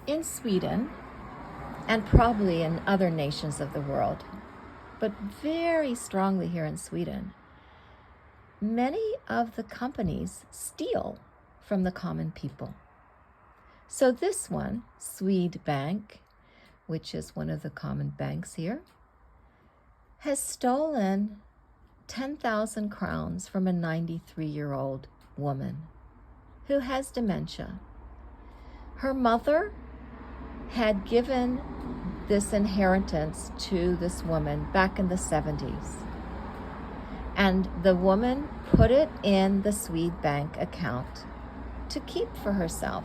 In Sweden, and probably in other nations of the world, but very strongly here in Sweden, many of the companies steal from the common people. So this one, Swedbank, which is one of the common banks here, has stolen 10,000 crowns from a 93-year-old woman who has dementia. Her mother had given this inheritance to this woman back in the 70s. And the woman put it in the Swedbank account to keep for herself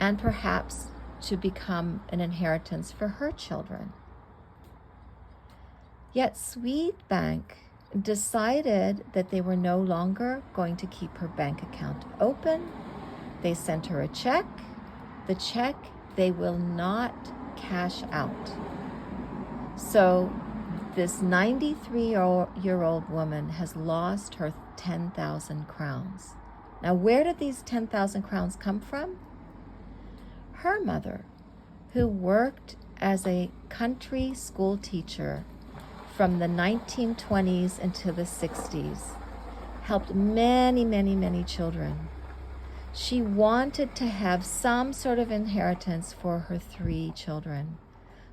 and perhaps to become an inheritance for her children. Yet Swedbank decided that they were no longer going to keep her bank account open. They sent her a check. The check they will not cash out. So this 93-year-old woman has lost her 10,000 crowns. Now, where did these 10,000 crowns come from? Her mother, who worked as a country school teacher from the 1920s into the 60s, helped many, many, many children. She wanted to have some sort of inheritance for her 3 children.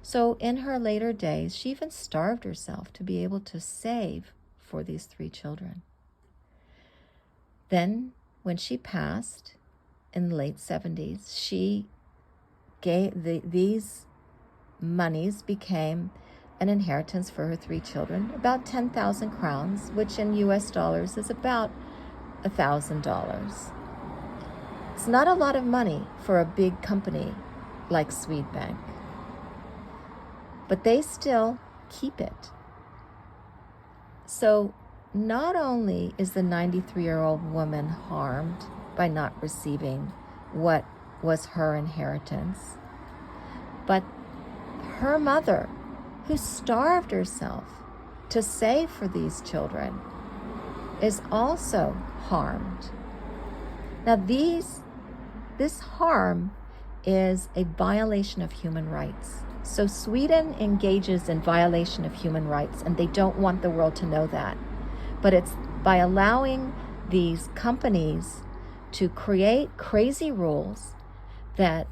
So in her later days, she even starved herself to be able to save for these 3 children. Then, when she passed in the late 70s, she gave these monies became an inheritance for her 3 children, about 10,000 crowns, which in US dollars is about $1,000. It's not a lot of money for a big company like Swedbank, but they still keep it. So not only is the 93-year-old woman harmed by not receiving what was her inheritance, but her mother, who starved herself to save for these children, is also harmed. Now this harm is a violation of human rights. So Sweden engages in violation of human rights, and they don't want the world to know that. But it's by allowing these companies to create crazy rules that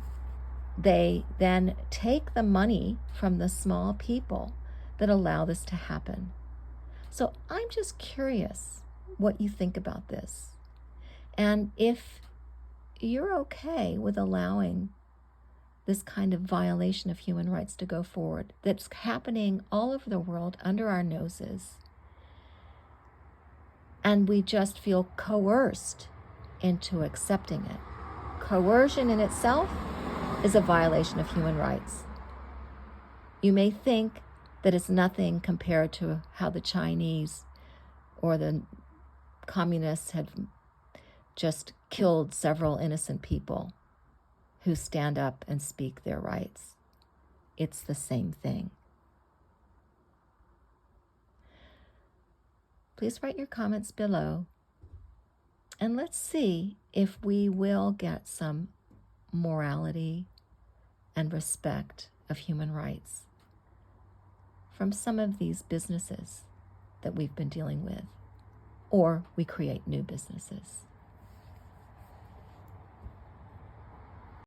they then take the money from the small people that allow this to happen. So I'm just curious what you think about this. And if you're okay with allowing this kind of violation of human rights to go forward that's happening all over the world under our noses, and we just feel coerced into accepting it. Coercion in itself is a violation of human rights. You may think that it's nothing compared to how the Chinese or the communists had just killed several innocent people who stand up and speak their rights. It's the same thing. Please write your comments below, and let's see if we will get some morality and respect of human rights from some of these businesses that we've been dealing with, or we create new businesses.